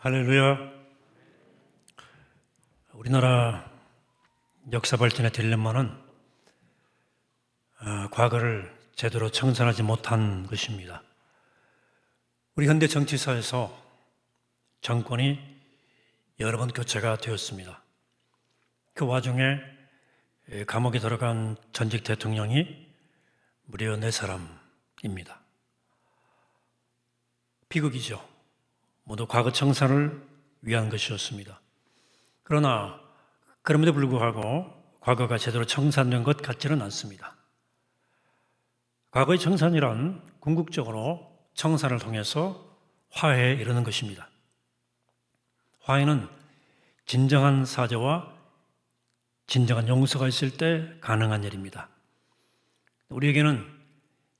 할렐루야. 우리나라 역사 발전의 딜레마는 과거를 제대로 청산하지 못한 것입니다. 우리 현대 정치사에서 정권이 여러 번 교체가 되었습니다. 그 와중에 감옥에 들어간 전직 대통령이 무려 4사람입니다. 비극이죠. 모두 과거 청산을 위한 것이었습니다. 그러나 그럼에도 불구하고 과거가 제대로 청산된 것 같지는 않습니다. 과거의 청산이란 궁극적으로 청산을 통해서 화해에 이르는 것입니다. 화해는 진정한 사죄와 진정한 용서가 있을 때 가능한 일입니다. 우리에게는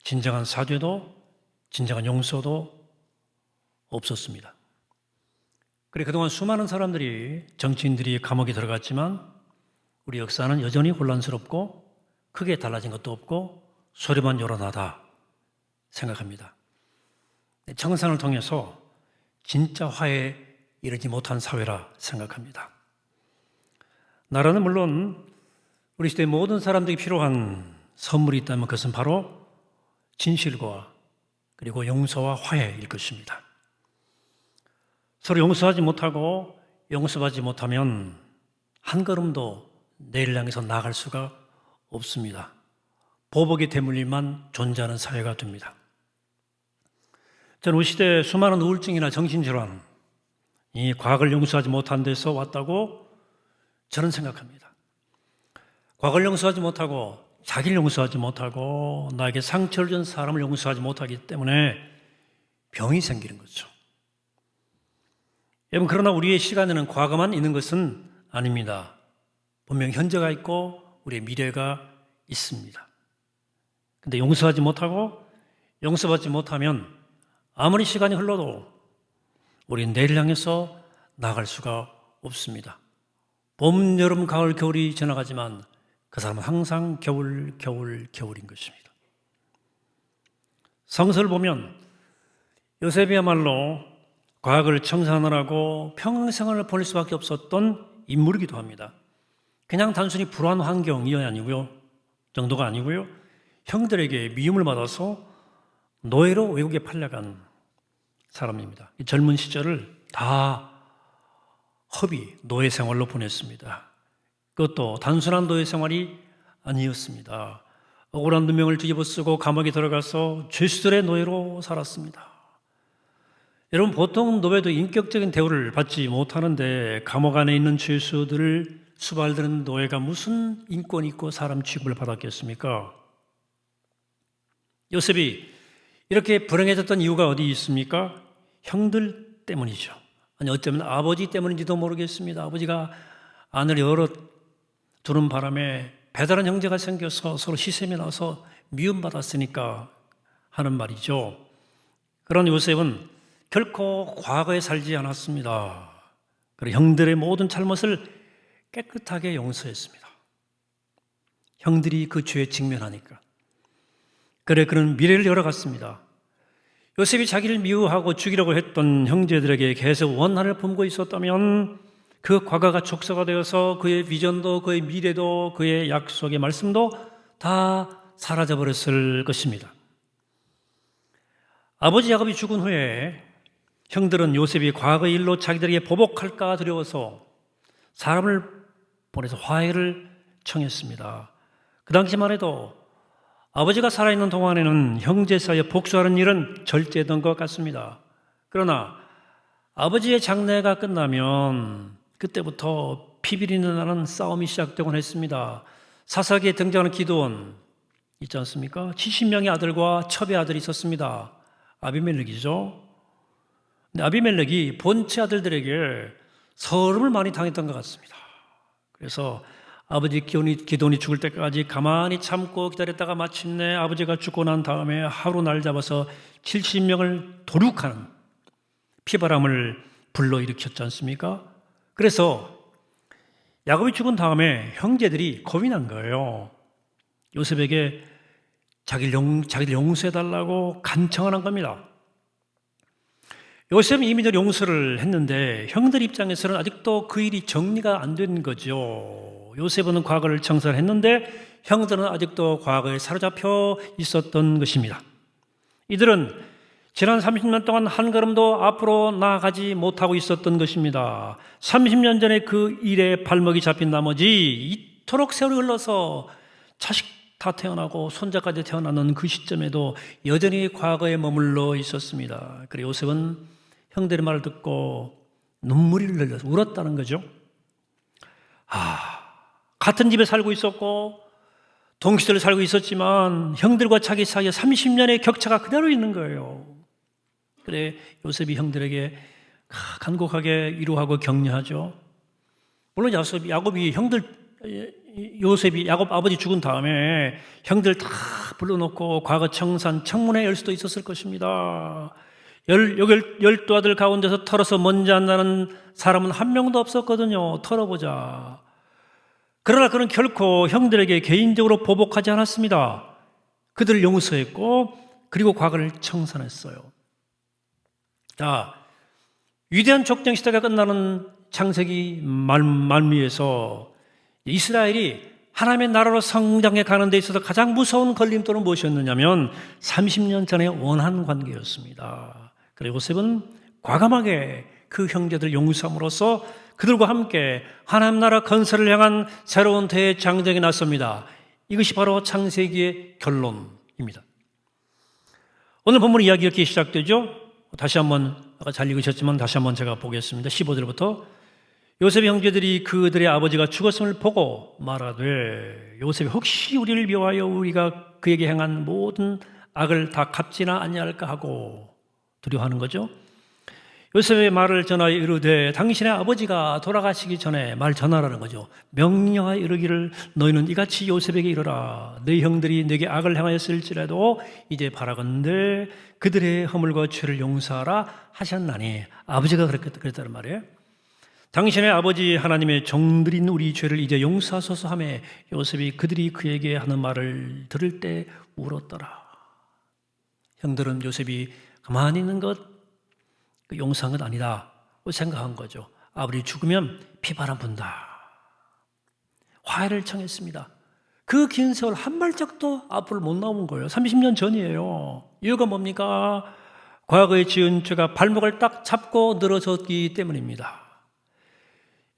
진정한 사죄도 진정한 용서도 없었습니다. 그래 그동안 수많은 사람들이 정치인들이 감옥에 들어갔지만 우리 역사는 여전히 혼란스럽고 크게 달라진 것도 없고 소리만 요란하다 생각합니다. 청산을 통해서 진짜 화해에 이르지 못한 사회라 생각합니다. 나라는 물론 우리 시대의 모든 사람들이 필요한 선물이 있다면 그것은 바로 진실과 그리고 용서와 화해일 것입니다. 서로 용서하지 못하고 용서받지 못하면 한 걸음도 내일 향해서 나아갈 수가 없습니다. 보복의 대물림만 존재하는 사회가 됩니다. 저는 우리 시대에 수많은 우울증이나 정신질환, 이 과거를 용서하지 못한 데서 왔다고 저는 생각합니다. 과거를 용서하지 못하고 자기를 용서하지 못하고 나에게 상처를 준 사람을 용서하지 못하기 때문에 병이 생기는 거죠. 여러분, 그러나 우리의 시간에는 과거만 있는 것은 아닙니다. 분명 현재가 있고 우리의 미래가 있습니다. 근데 용서하지 못하고 용서받지 못하면 아무리 시간이 흘러도 우리는 내일을 향해서 나아갈 수가 없습니다. 봄, 여름, 가을, 겨울이 지나가지만 그 사람은 항상 겨울인 것입니다. 성서를 보면 요셉이야말로 과거를 청산하라고 평생을 보낼 수밖에 없었던 인물이기도 합니다. 그냥 단순히 불안한 환경이 아니고요. 정도가 아니고요. 형들에게 미움을 받아서 노예로 외국에 팔려간 사람입니다. 젊은 시절을 다 허비, 노예 생활로 보냈습니다. 그것도 단순한 노예 생활이 아니었습니다. 억울한 누명을 뒤집어 쓰고 감옥에 들어가서 죄수들의 노예로 살았습니다. 여러분, 보통 노예도 인격적인 대우를 받지 못하는데 감옥 안에 있는 죄수들을 수발드는 노예가 무슨 인권이 있고 사람 취급을 받았겠습니까? 요셉이 이렇게 불행해졌던 이유가 어디 있습니까? 형들 때문이죠. 아니 어쩌면 아버지 때문인지도 모르겠습니다. 아버지가 안을 열어 두는 바람에 배다른 형제가 생겨서 서로 시샘이 나서 미움받았으니까 하는 말이죠. 그런 요셉은 결코 과거에 살지 않았습니다. 그리고 형들의 모든 잘못을 깨끗하게 용서했습니다. 형들이 그 죄에 직면하니까. 그래 그는 미래를 열어갔습니다. 요셉이 자기를 미워하고 죽이려고 했던 형제들에게 계속 원한을 품고 있었다면 그 과거가 족쇄가 되어서 그의 비전도 그의 미래도 그의 약속의 말씀도 다 사라져버렸을 것입니다. 아버지 야곱이 죽은 후에 형들은 요셉이 과거의 일로 자기들에게 보복할까 두려워서 사람을 보내서 화해를 청했습니다. 그 당시만 해도 아버지가 살아있는 동안에는 형제 사이에 복수하는 일은 절제했던 것 같습니다. 그러나 아버지의 장례가 끝나면 그때부터 피비린내 나는 싸움이 시작되곤 했습니다. 사사기에 등장하는 기드온 있지 않습니까? 70명의 아들과 첩의 아들이 있었습니다. 아비멜렉이죠. 근데 아비멜렉이 본체 아들들에게 서름을 많이 당했던 것 같습니다. 그래서 아버지 기드온이 죽을 때까지 가만히 참고 기다렸다가 마침내 아버지가 죽고 난 다음에 하루 날 잡아서 70명을 도륙하는 피바람을 불러일으켰지 않습니까? 그래서 야곱이 죽은 다음에 형제들이 겁이 난 거예요. 요셉에게 자기를 용서해달라고 간청을 한 겁니다. 요셉은 이민을 용서를 했는데 형들 입장에서는 아직도 그 일이 정리가 안 된 거죠. 요셉은 과거를 청산을 했는데 형들은 아직도 과거에 사로잡혀 있었던 것입니다. 이들은 지난 30년 동안 한 걸음도 앞으로 나아가지 못하고 있었던 것입니다. 30년 전에 그 일에 발목이 잡힌 나머지 이토록 세월이 흘러서 자식 다 태어나고 손자까지 태어나는 그 시점에도 여전히 과거에 머물러 있었습니다. 그래서 요셉은 형들의 말을 듣고 눈물이 흘려서 울었다는 거죠. 같은 집에 살고 있었고 동시대를 살고 있었지만 형들과 자기 사이에 30년의 격차가 그대로 있는 거예요. 그래 요셉이 형들에게 간곡하게 위로하고 격려하죠. 물론 요셉이 야곱 아버지 죽은 다음에 형들 다 불러놓고 과거 청산 청문회 열 수도 있었을 것입니다. 12아들 가운데서 털어서 먼지 안 나는 사람은 한 명도 없었거든요. 털어보자. 그러나 그는 결코 형들에게 개인적으로 보복하지 않았습니다. 그들을 용서했고 그리고 과거를 청산했어요. 자, 위대한 족장 시대가 끝나는 창세기 말미에서 이스라엘이 하나님의 나라로 성장해 가는 데 있어서 가장 무서운 걸림돌은 무엇이었느냐면 30년 전의 원한 관계였습니다. 그리고 요셉은 과감하게 그 형제들을 용서함으로써 그들과 함께 하나님 나라 건설을 향한 새로운 대장정에 나섭니다. 이것이 바로 창세기의 결론입니다. 오늘 본문 이야기 이렇게 시작되죠. 다시 한번 아까 잘 읽으셨지만 다시 한번 제가 보겠습니다. 15절부터 요셉의 형제들이 그들의 아버지가 죽었음을 보고 말하되 요셉이 혹시 우리를 미워하여 우리가 그에게 행한 모든 악을 다 갚지나 아니할까 하고 두려워하는 거죠. 요셉의 말을 전하여 이르되 당신의 아버지가 돌아가시기 전에 말 전하라는 거죠. 명령하여 이르기를 너희는 이같이 요셉에게 이르라. 너희 형들이 내게 악을 행하였을지라도 이제 바라건대 그들의 허물과 죄를 용서하라 하셨나니 아버지가 그랬다는 말이에요. 당신의 아버지 하나님의 종들인 우리 죄를 이제 용서하소서 하며 요셉이 그들이 그에게 하는 말을 들을 때 울었더라. 형들은 요셉이 가만히 있는 것 용서한 건 아니다 생각한 거죠. 아버지 죽으면 피바람 분다. 화해를 청했습니다. 그 긴 세월 한 발짝도 앞으로 못 나온 거예요. 30년 전이에요. 이유가 뭡니까? 과거에 지은 죄가 발목을 딱 잡고 늘어졌기 때문입니다.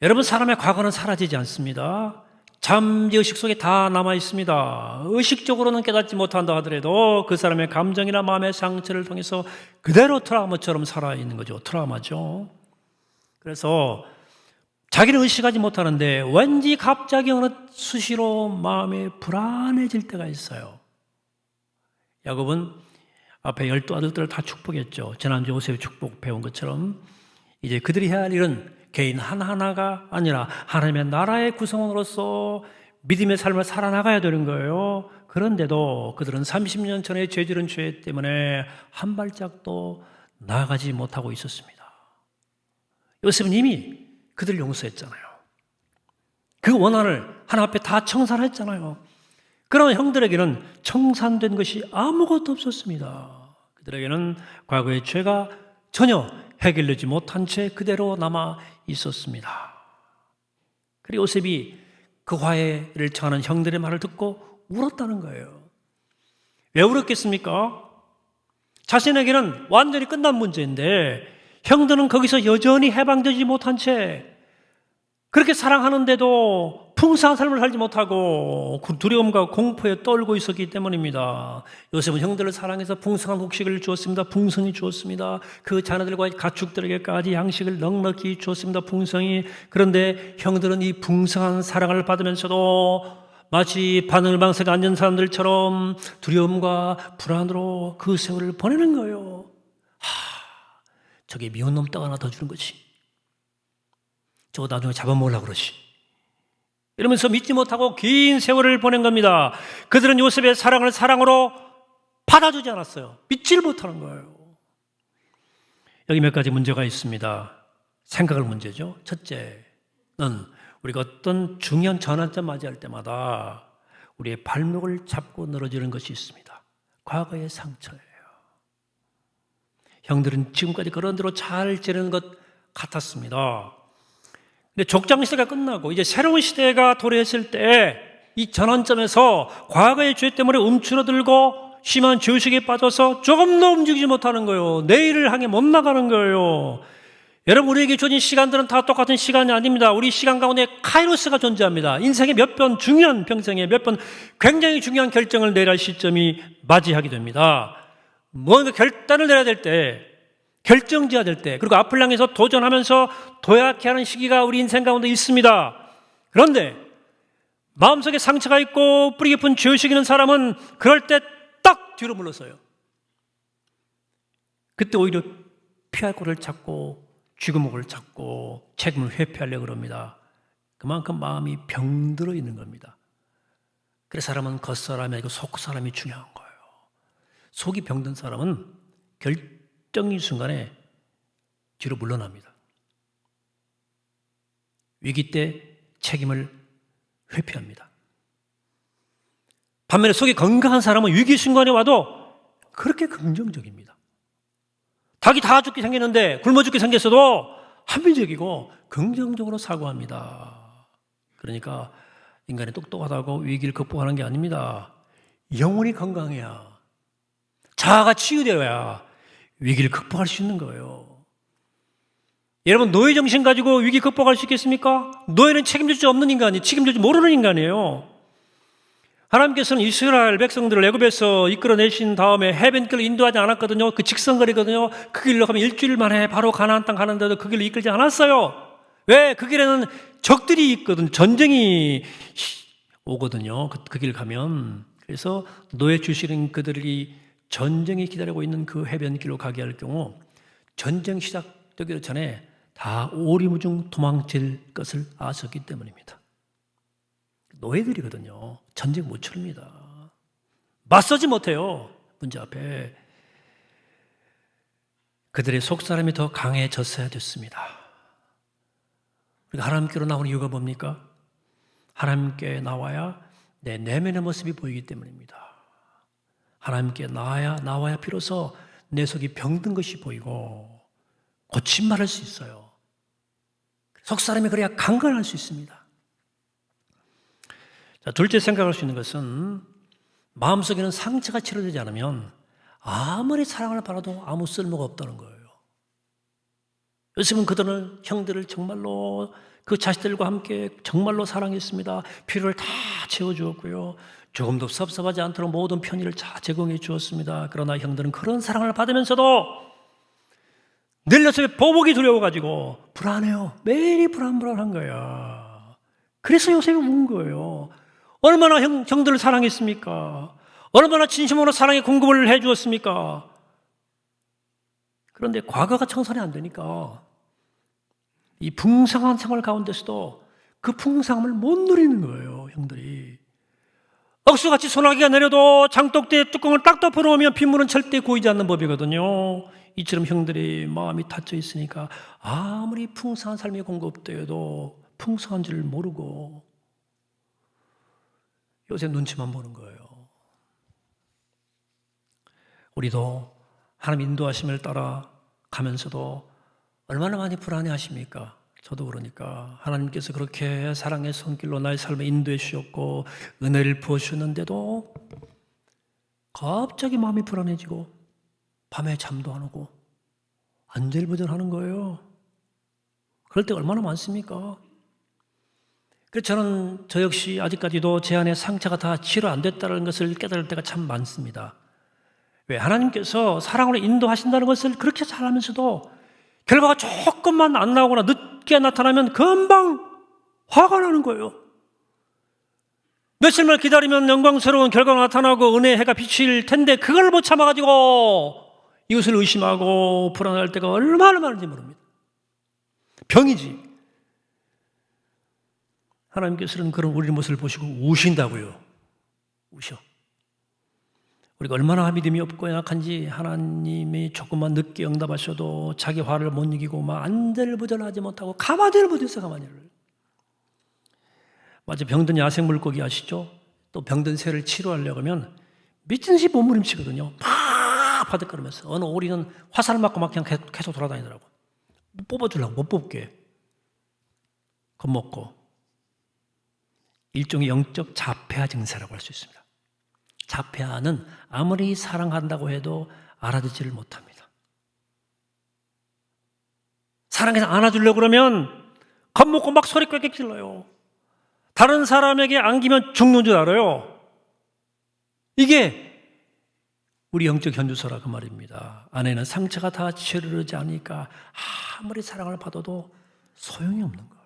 여러분, 사람의 과거는 사라지지 않습니다. 잠재의식 속에 다 남아 있습니다. 의식적으로는 깨닫지 못한다 하더라도 그 사람의 감정이나 마음의 상처를 통해서 그대로 트라우마처럼 살아있는 거죠. 트라우마죠. 그래서 자기는 의식하지 못하는데 왠지 갑자기 어느 수시로 마음이 불안해질 때가 있어요. 야곱은 앞에 12아들들을 다 축복했죠. 지난주 요셉의 축복 배운 것처럼 이제 그들이 해야 할 일은 개인 하나하나가 아니라 하나님의 나라의 구성원으로서 믿음의 삶을 살아나가야 되는 거예요. 그런데도 그들은 30년 전에 죄지은 죄 때문에 한 발짝도 나아가지 못하고 있었습니다. 요셉은 이미 그들을 용서했잖아요. 그 원한을 하나님 앞에 다 청산했잖아요. 그러나 형들에게는 청산된 것이 아무것도 없었습니다. 그들에게는 과거의 죄가 전혀 해결되지 못한 채 그대로 남아 있었습니다. 그리고 요셉이 그 화해를 청하는 형들의 말을 듣고 울었다는 거예요. 왜 울었겠습니까? 자신에게는 완전히 끝난 문제인데 형들은 거기서 여전히 해방되지 못한 채 그렇게 사랑하는데도 풍성한 삶을 살지 못하고 두려움과 공포에 떨고 있었기 때문입니다. 요셉은 형들을 사랑해서 풍성한 곡식을 주었습니다. 풍성히 주었습니다. 그 자녀들과 가축들에게까지 양식을 넉넉히 주었습니다. 풍성히. 그런데 형들은 이 풍성한 사랑을 받으면서도 마치 바늘방석에 앉은 사람들처럼 두려움과 불안으로 그 세월을 보내는 거예요. 저게 미운 놈 떡 하나 더 주는 거지. 저거 나중에 잡아먹으려고 그러지. 이러면서 믿지 못하고 긴 세월을 보낸 겁니다. 그들은 요셉의 사랑을 사랑으로 받아주지 않았어요. 믿지를 못하는 거예요. 여기 몇 가지 문제가 있습니다. 생각을 문제죠. 첫째는 우리가 어떤 중요한 전환점 맞이할 때마다 우리의 발목을 잡고 늘어지는 것이 있습니다. 과거의 상처예요. 형들은 지금까지 그런 대로 잘 지내는 것 같았습니다. 근데 족장시대가 끝나고 이제 새로운 시대가 도래했을 때 이 전환점에서 과거의 죄 때문에 움츠러들고 심한 죄의식에 빠져서 조금도 움직이지 못하는 거예요. 내일을 향해 못 나가는 거예요. 여러분, 우리에게 주어진 시간들은 다 똑같은 시간이 아닙니다. 우리 시간 가운데 카이로스가 존재합니다. 인생의 몇 번 중요한, 평생에 몇 번 굉장히 중요한 결정을 내려야 할 시점이 맞이하게 됩니다. 뭔가 결단을 내려야 될 때, 결정지어야 될 때, 그리고 앞을 향해서 도전하면서 도약해야 하는 시기가 우리 인생 가운데 있습니다. 그런데 마음속에 상처가 있고 뿌리 깊은 죄의식이 있는 사람은 그럴 때 딱 뒤로 물러서요. 그때 오히려 피할 곳을 찾고 쥐구멍을 찾고 책임을 회피하려고 그럽니다. 그만큼 마음이 병들어 있는 겁니다. 그래서 사람은 겉사람이 아니고 속사람이 중요한 거예요. 속이 병든 사람은 결정의 순간에 뒤로 물러납니다. 위기 때 책임을 회피합니다. 반면에 속이 건강한 사람은 위기 순간에 와도 그렇게 긍정적입니다. 닭이 다 죽게 생겼는데 굶어 죽게 생겼어도 합리적이고 긍정적으로 사고합니다. 그러니까 인간이 똑똑하다고 위기를 극복하는 게 아닙니다. 영혼이 건강해야, 자아가 치유되어야 위기를 극복할 수 있는 거예요. 여러분, 노예 정신 가지고 위기 극복할 수 있겠습니까? 노예는 책임질 수 없는 인간이, 책임질 줄 모르는 인간이에요. 하나님께서는 이스라엘 백성들을 애굽에서 이끌어내신 다음에 해변길로 인도하지 않았거든요. 그 직선거리거든요. 그 길로 가면 일주일 만에 바로 가나안 땅 가는데도 그 길로 이끌지 않았어요. 왜? 그 길에는 적들이 있거든. 전쟁이 오거든요. 그 길 가면. 그래서 노예 출신인 그들이 전쟁이 기다리고 있는 그 해변길로 가게 할 경우 전쟁 시작되기 전에 다 오리무중 도망칠 것을 아셨기 때문입니다. 노예들이거든요. 전쟁 못 치릅니다. 맞서지 못해요. 문제 앞에. 그들의 속사람이 더 강해졌어야 됐습니다. 우리가 하나님께로 나오는 이유가 뭡니까? 하나님께 나와야 내 내면의 모습이 보이기 때문입니다. 하나님께 나와야 비로소 내 속이 병든 것이 보이고 고침받을 수 있어요. 속사람이 그래야 강건할 수 있습니다. 자, 둘째 생각할 수 있는 것은 마음속에는 상처가 치료되지 않으면 아무리 사랑을 받아도 아무 쓸모가 없다는 거예요. 요즘은 그들은 형들을 정말로 그 자식들과 함께 정말로 사랑했습니다. 필요를 다 채워주었고요. 조금도 섭섭하지 않도록 모든 편의를 다 제공해 주었습니다. 그러나 형들은 그런 사랑을 받으면서도 늘 녀석의 보복이 두려워가지고 불안해요. 매일이 불안한 거야. 그래서 요셉이 운 거예요. 얼마나 형들을 사랑했습니까? 얼마나 진심으로 사랑의 공급을 해 주었습니까? 그런데 과거가 청산이 안 되니까 이 풍성한 생활 가운데서도 그 풍성함을 못 누리는 거예요, 형들이. 억수같이 소나기가 내려도 장독대에 뚜껑을 딱 덮어놓으면 빗물은 절대 고이지 않는 법이거든요. 이처럼 형들이 마음이 닫혀 있으니까 아무리 풍성한 삶이 공급되어도 풍성한 줄 모르고 요새 눈치만 보는 거예요. 우리도 하나님 인도하심을 따라 가면서도 얼마나 많이 불안해하십니까? 저도 그러니까 하나님께서 그렇게 사랑의 손길로 나의 삶을 인도해 주셨고 은혜를 부어주셨는데도 갑자기 마음이 불안해지고 밤에 잠도 안 오고 안절부절하는 거예요. 그럴 때 얼마나 많습니까? 그래서 저는 저 역시 아직까지도 제 안에 상처가 다 치료 안 됐다는 것을 깨달을 때가 참 많습니다. 왜? 하나님께서 사랑으로 인도하신다는 것을 그렇게 잘하면서도 결과가 조금만 안 나오거나 늦게 나타나면 금방 화가 나는 거예요. 며칠만 기다리면 영광스러운 결과가 나타나고 은혜의 해가 비칠 텐데 그걸 못 참아가지고 이것을 의심하고 불안할 때가 얼마나 많은지 모릅니다. 병이지. 하나님께서는 그런 우리 모습을 보시고 우신다고요. 우셔. 우리가 얼마나 믿음이 없고 약한지 하나님이 조금만 늦게 응답하셔도 자기 화를 못 이기고 막 안절부절하지 못하고 가만히를 못해서 가만히를. 맞아, 병든 야생 물고기 아시죠? 또 병든 새를 치료하려고 하면 미친 듯이 몸부림치거든요. 막 파득거리면서 어느 오리는 화살 맞고 막 그냥 계속 돌아다니더라고. 뽑아주려고 못 뽑게 겁먹고. 일종의 영적 자폐아 증세라고 할 수 있습니다. 자폐아는 아무리 사랑한다고 해도 알아듣지를 못합니다. 사랑해서 안아주려고 그러면 겁먹고 막 소리 꽥꽥 질러요. 다른 사람에게 안기면 죽는 줄 알아요. 이게 우리 영적 현주소라 그 말입니다. 안에는 상처가 다 치료되지 않으니까 아무리 사랑을 받아도 소용이 없는 거예요.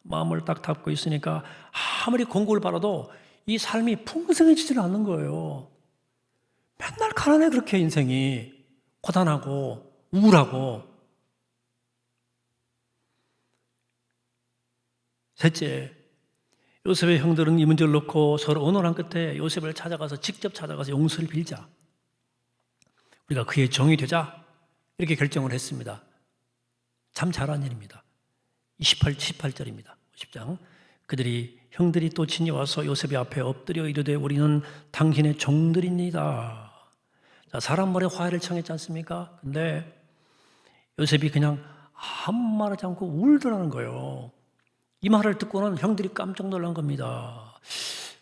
마음을 딱 닫고 있으니까 아무리 공급을 받아도 이 삶이 풍성해지질 않는 거예요. 맨날 가난해 그렇게 인생이 고단하고 우울하고. 셋째, 요셉의 형들은 이 문제를 놓고 서로 의논한 끝에 요셉을 직접 찾아가서 용서를 빌자. 우리가 그의 종이 되자 이렇게 결정을 했습니다. 참 잘한 일입니다. 18절입니다. 10장. 그들이 형들이 또 친히 와서 요셉의 앞에 엎드려 이르되 우리는 당신의 종들입니다. 자, 사람 머리에 화해를 청했지 않습니까? 근데 요셉이 그냥 아무 말하지 않고 울더라는 거예요. 이 말을 듣고는 형들이 깜짝 놀란 겁니다.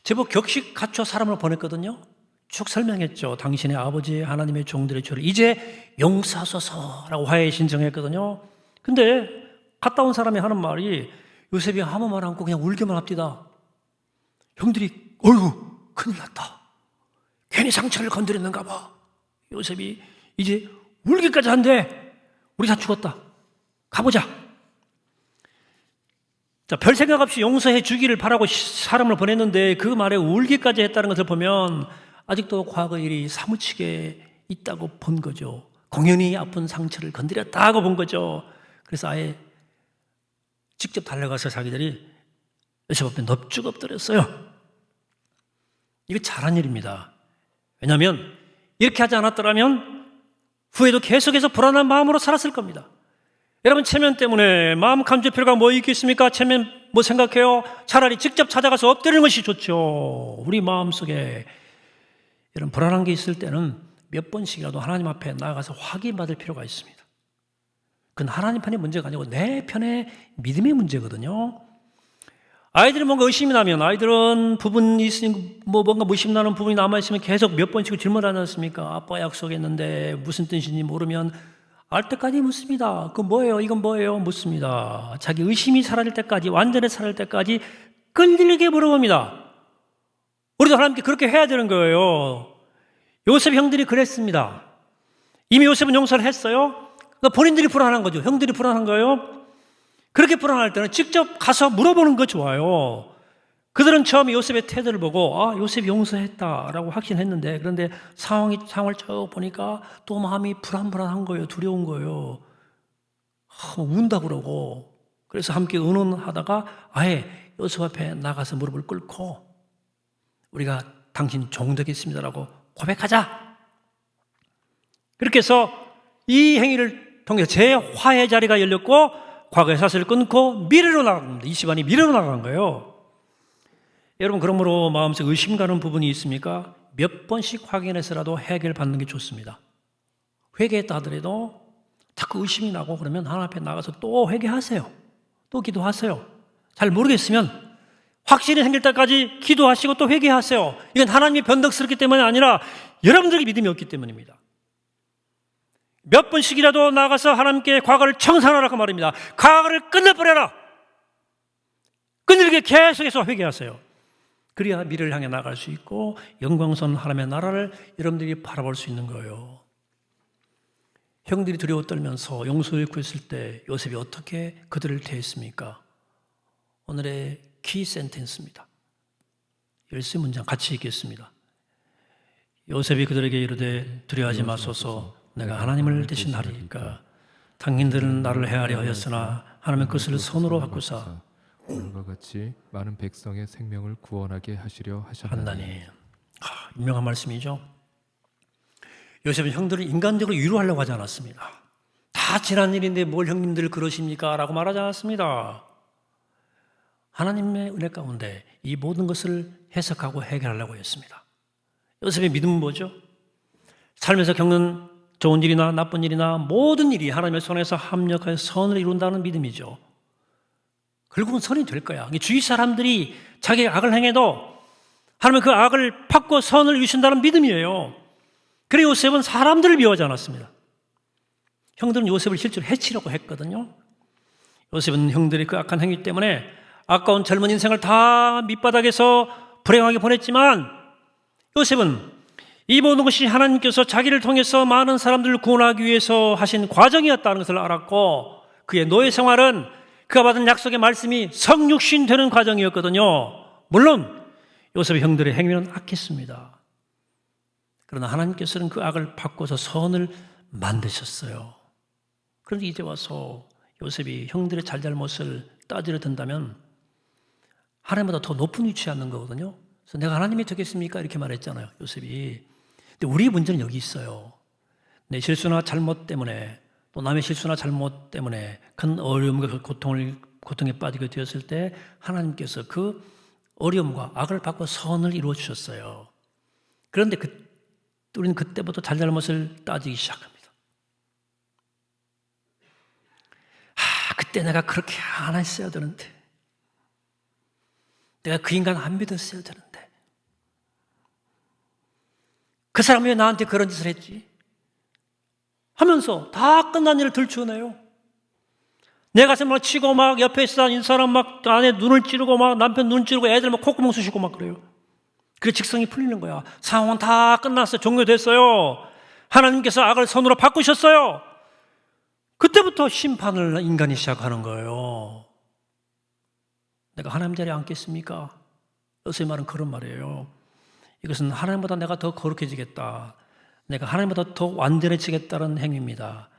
제법 격식 갖춰 사람을 보냈거든요. 쭉 설명했죠. 당신의 아버지 하나님의 종들의 죄를 이제 용서하소서라고 화해 신청했거든요. 근데 갔다 온 사람이 하는 말이 요셉이 아무 말 않고 그냥 울기만 합디다. 형들이 어이구 큰일 났다. 괜히 상처를 건드렸는가 봐. 요셉이 이제 울기까지 한대. 우리 다 죽었다. 가보자. 자, 별 생각 없이 용서해 주기를 바라고 사람을 보냈는데 그 말에 울기까지 했다는 것을 보면 아직도 과거 일이 사무치게 있다고 본 거죠. 공연히 아픈 상처를 건드렸다고 본 거죠. 그래서 아예 직접 달려가서 자기들이 요셉 앞에 넙죽 엎드렸어요. 이거 잘한 일입니다. 왜냐하면 이렇게 하지 않았더라면 후에도 계속해서 불안한 마음으로 살았을 겁니다. 여러분, 체면 때문에 마음 감출 필요가 뭐 있겠습니까? 체면 뭐 생각해요? 차라리 직접 찾아가서 엎드리는 것이 좋죠. 우리 마음속에 이런 불안한 게 있을 때는 몇 번씩이라도 하나님 앞에 나아가서 확인받을 필요가 있습니다. 그건 하나님 편의 문제가 아니고 내 편의 믿음의 문제거든요. 아이들이 뭔가 의심이 나면, 아이들은 부분이 있으니 뭔가 의심나는 부분이 남아있으면 계속 몇 번씩 질문하지 않습니까? 아빠 약속했는데 무슨 뜻인지 모르면 알 때까지 묻습니다. 그 뭐예요? 이건 뭐예요? 묻습니다. 자기 의심이 사라질 때까지, 완전히 사라질 때까지 끈질기게 물어봅니다. 우리도 하나님께 그렇게 해야 되는 거예요. 요셉 형들이 그랬습니다. 이미 요셉은 용서를 했어요. 그러니까 본인들이 불안한 거죠. 형들이 불안한 거예요. 그렇게 불안할 때는 직접 가서 물어보는 거 좋아요. 그들은 처음에 요셉의 태도를 보고 요셉이 용서했다라고 확신했는데, 그런데 상황을 쭉 보니까 또 마음이 불안한 거예요. 두려운 거예요. 운다 그러고. 그래서 함께 의논하다가 아예 요셉 앞에 나가서 무릎을 꿇고 우리가 당신 종 되겠습니다라고 고백하자. 그렇게 해서 이 행위를 통해서 재화해 자리가 열렸고 과거의 사슬을 끊고 미래로 나간 겁니다. 이 집안이 미래로 나간 거예요. 여러분, 그러므로 마음속에 의심 가는 부분이 있습니까? 몇 번씩 확인해서라도 해결받는 게 좋습니다. 회개했다 하더라도 자꾸 의심이 나고 그러면 하나님 앞에 나가서 또 회개하세요. 또 기도하세요. 잘 모르겠으면 확신이 생길 때까지 기도하시고 또 회개하세요. 이건 하나님이 변덕스럽기 때문이 아니라 여러분들에게 믿음이 없기 때문입니다. 몇 번씩이라도 나가서 하나님께 과거를 청산하라고 말입니다. 과거를 끝내버려라. 끈질기게 계속해서 회개하세요. 그래야 미래를 향해 나갈 수 있고 영광스러운 하나님의 나라를 여러분들이 바라볼 수 있는 거예요. 형들이 두려워 떨면서 용서를 구했을 때 요셉이 어떻게 그들을 대했습니까? 오늘의 키 센텐스입니다. 13문장 같이 읽겠습니다. 요셉이 그들에게 이르되 두려워하지 마소서, 내가 하나님을 대신하리니까. 당신들은 나를 해하려 하였으나 하나님의 것을 선으로 바꾸사 오늘과 같이 많은 백성의 생명을 구원하게 하시려 하셨나니. 유명한 말씀이죠. 요셉은 형들을 인간적으로 위로하려고 하지 않았습니다. 다 지난 일인데 뭘 형님들 그러십니까? 라고 말하지 않았습니다. 하나님의 은혜 가운데 이 모든 것을 해석하고 해결하려고 했습니다. 요셉의 믿음은 뭐죠? 삶에서 겪는 좋은 일이나 나쁜 일이나 모든 일이 하나님의 손에서 합력하여 선을 이룬다는 믿음이죠. 결국은 선이 될 거야. 주위 사람들이 자기가 악을 행해도 하나님은 그 악을 팍고 선을 이루신다는 믿음이에요. 그래 요셉은 사람들을 미워하지 않았습니다. 형들은 요셉을 실제로 해치려고 했거든요. 요셉은 형들의 그 악한 행위 때문에 아까운 젊은 인생을 다 밑바닥에서 불행하게 보냈지만 요셉은 이 모든 것이 하나님께서 자기를 통해서 많은 사람들을 구원하기 위해서 하신 과정이었다는 것을 알았고 그의 노예 생활은 그가 받은 약속의 말씀이 성육신 되는 과정이었거든요. 물론 요셉의 형들의 행위는 악했습니다. 그러나 하나님께서는 그 악을 바꿔서 선을 만드셨어요. 그런데 이제 와서 요셉이 형들의 잘잘못을 따지려 든다면 하나님보다 더 높은 위치에 앉는 거거든요. 그래서 내가 하나님이 되겠습니까? 이렇게 말했잖아요, 요셉이. 근데 우리의 문제는 여기 있어요. 내 실수나 잘못 때문에 또 남의 실수나 잘못 때문에 큰 어려움과 고통에 빠지게 되었을 때 하나님께서 그 어려움과 악을 바꿔 선을 이루어 주셨어요. 그런데 우리는 그때부터 잘잘못을 따지기 시작합니다. 그때 내가 그렇게 안 했어야 되는데, 내가 그 인간 안 믿었어야 되는데, 그 사람이 왜 나한테 그런 짓을 했지? 하면서 다 끝난 일을 들추어내요. 내 가슴 막 치고 막 옆에 있는 사람 막 안에 눈을 찌르고 막 남편 눈 찌르고 애들 막 콧구멍 쑤시고 막 그래요. 그래 직성이 풀리는 거야. 상황은 다 끝났어요. 종료됐어요. 하나님께서 악을 선으로 바꾸셨어요. 그때부터 심판을 인간이 시작하는 거예요. 내가 하나님 자리에 앉겠습니까? 요새의 말은 그런 말이에요. 이것은 하나님보다 내가 더 거룩해지겠다. 내가 하나님보다 더 완전해지겠다는 행위입니다.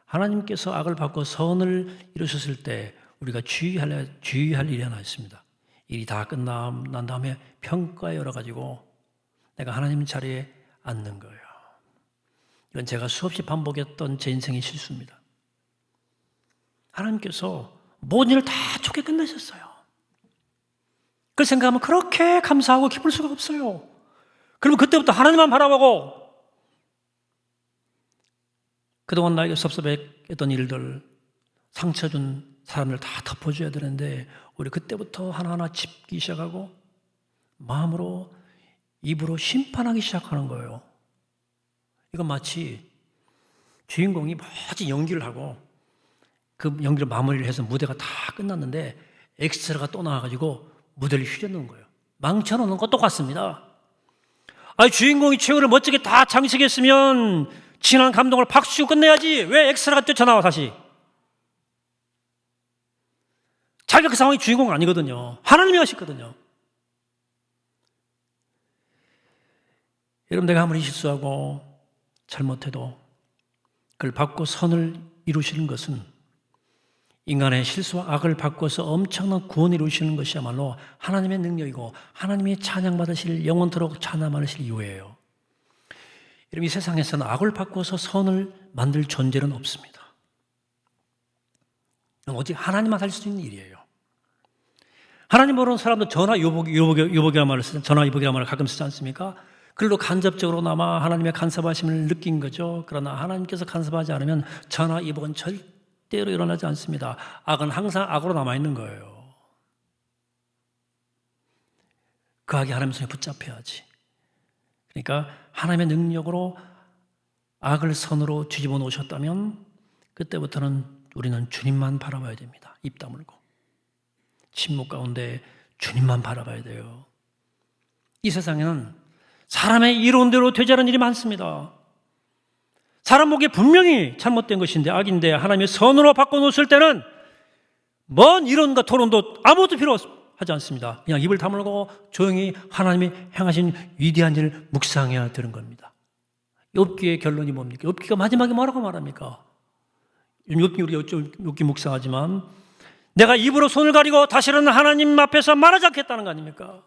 하나님께서 악을 바꿔 선을 이루셨을 때 우리가 주의할 일이 하나 있습니다. 일이 다 끝난 다음에 평가에 열어가지고 내가 하나님 자리에 앉는 거예요. 이건 제가 수없이 반복했던 제 인생의 실수입니다. 하나님께서 모든 일을 다 좋게 끝내셨어요. 그 생각하면 그렇게 감사하고 기쁠 수가 없어요. 그러면 그때부터 하나님만 바라보고 그동안 나에게 섭섭했던 일들, 상처 준 사람들 다 덮어줘야 되는데 우리 그때부터 하나하나 짚기 시작하고 마음으로, 입으로 심판하기 시작하는 거예요. 이건 마치 주인공이 멋진 연기를 하고 그 연기를 마무리를 해서 무대가 다 끝났는데 엑스트라가 또 나와가지고 무대를 휘저는 거예요. 망쳐놓는 것 똑같습니다. 주인공이 최후를 멋지게 다 장식했으면 진한 감동을 박수 치고 끝내야지. 왜 엑스트라가 뛰쳐나와 다시? 자기가 그 상황이 주인공은 아니거든요. 하나님이 하셨거든요. 여러분, 내가 아무리 실수하고 잘못해도 그걸 바꿔 선을 이루시는 것은 인간의 실수와 악을 바꿔서 엄청난 구원을 이루시는 것이야말로 하나님의 능력이고 하나님이 찬양받으실, 영원토록 찬양받으실 이유예요. 여러분, 이 세상에서는 악을 바꿔서 선을 만들 존재는 없습니다. 오직 하나님만 할 수 있는 일이에요. 하나님 모르는 사람도 전화위복이라는 말을 가끔 쓰지 않습니까? 글로 간접적으로나마 하나님의 간섭하심을 느낀 거죠. 그러나 하나님께서 간섭하지 않으면 전화위복은 절대로 일어나지 않습니다. 악은 항상 악으로 남아있는 거예요. 그 악이 하나님 손에 붙잡혀야지. 그러니까 하나님의 능력으로 악을 선으로 뒤집어 놓으셨다면 그때부터는 우리는 주님만 바라봐야 됩니다. 입 다물고 침묵 가운데 주님만 바라봐야 돼요. 이 세상에는 사람의 이론대로 되지 않은 일이 많습니다. 사람 보기에 분명히 잘못된 것인데 악인데 하나님의 선으로 바꿔놓으실 때는 먼 이론과 토론도 아무것도 필요하지 않습니다. 그냥 입을 다물고 조용히 하나님이 행하신 위대한 일을 묵상해야 되는 겁니다. 욥기의 결론이 뭡니까? 욥기가 마지막에 뭐라고 말합니까? 욥기 우리가 욥기 묵상하지만 내가 입으로 손을 가리고 다시는 하나님 앞에서 말하지 않겠다는 거 아닙니까?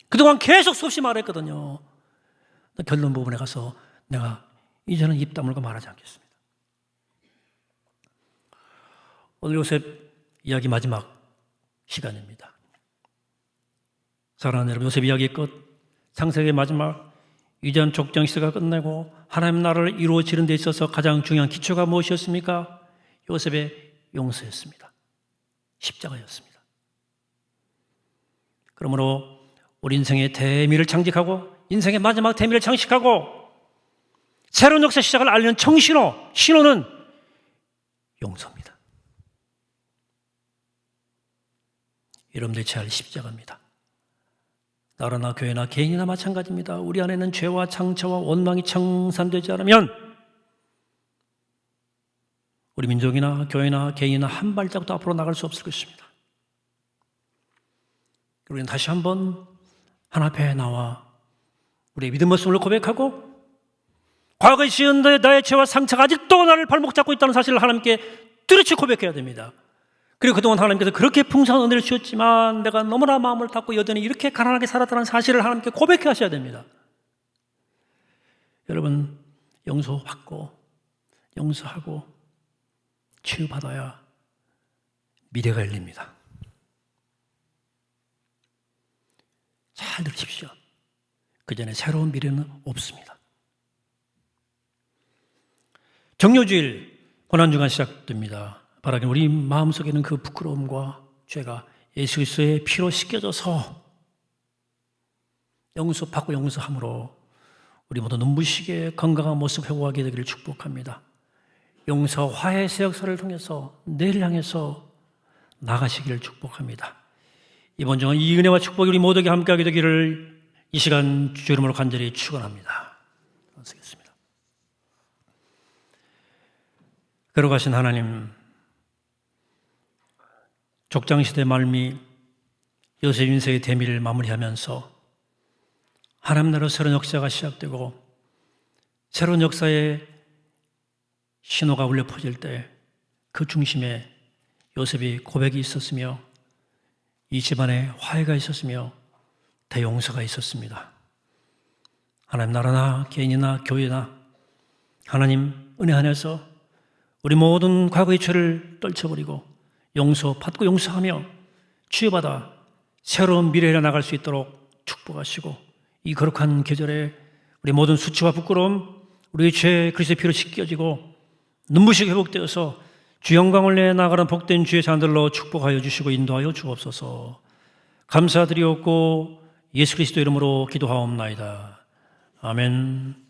그동안 계속 수없이 말했거든요. 결론 부분에 가서 내가 이제는 입 다물고 말하지 않겠습니다. 오늘 요셉 이야기 마지막 시간입니다. 사랑하는 여러분, 요셉 이야기 끝, 창세기의 마지막 이전 족장 시대가 끝내고 하나님 나라를 이루어지는 데 있어서 가장 중요한 기초가 무엇이었습니까? 요셉의 용서였습니다. 십자가였습니다. 그러므로 우리 인생의 대미를 장식하고 인생의 마지막 대미를 장식하고 새로운 역사 시작을 알리는 신호는 용서입니다. 여러분들이 제할 십자가입니다. 나라나 교회나 개인이나 마찬가지입니다. 우리 안에는 죄와 장차와 원망이 청산되지 않으면 우리 민족이나 교회나 개인이나 한 발짝도 앞으로 나갈 수 없을 것입니다. 우리는 다시 한번 하나님 앞에 나와 우리의 믿음 모습을 고백하고 과거에 지은 나의 죄와 상처가 아직도 나를 발목 잡고 있다는 사실을 하나님께 뚜렷이 고백해야 됩니다. 그리고 그동안 하나님께서 그렇게 풍성한 은혜를 주셨지만 내가 너무나 마음을 닫고 여전히 이렇게 가난하게 살았다는 사실을 하나님께 고백해 하셔야 됩니다. 여러분, 용서받고 용서하고 치유받아야 미래가 열립니다. 잘 들으십시오. 그 전에 새로운 미래는 없습니다. 정료주일 고난주간 시작됩니다. 바라기는 우리 마음속에는 그 부끄러움과 죄가 예수 그리스도의 피로 씻겨져서 용서받고 용서함으로 우리 모두 눈부시게 건강한 모습 회복하게 되기를 축복합니다. 용서 화해 새 역사를 통해서 내일 향해서 나가시기를 축복합니다. 이번 주간 이 은혜와 축복이 우리 모두에게 함께하게 되기를 이 시간 주 이름으로 간절히 축원합니다. 쓰겠습니다. 걸어가신 하나님, 족장시대 말미 요셉 인생의 대미를 마무리하면서 하나님 나라 새로운 역사가 시작되고 새로운 역사의 신호가 울려 퍼질 때 그 중심에 요셉이 고백이 있었으며 이 집안에 화해가 있었으며 대용서가 있었습니다. 하나님 나라나 개인이나 교회나 하나님 은혜 안에서 우리 모든 과거의 죄를 떨쳐버리고 용서받고 용서하며 치유받아 새로운 미래에 나갈 수 있도록 축복하시고 이 거룩한 계절에 우리 모든 수치와 부끄러움 우리의 죄 그리스도의 피로 씻겨지고 눈부시게 회복되어서 주 영광을 내 나가는 복된 주의 자들로 축복하여 주시고 인도하여 주옵소서. 감사드리옵고 예수 그리스도 이름으로 기도하옵나이다. 아멘.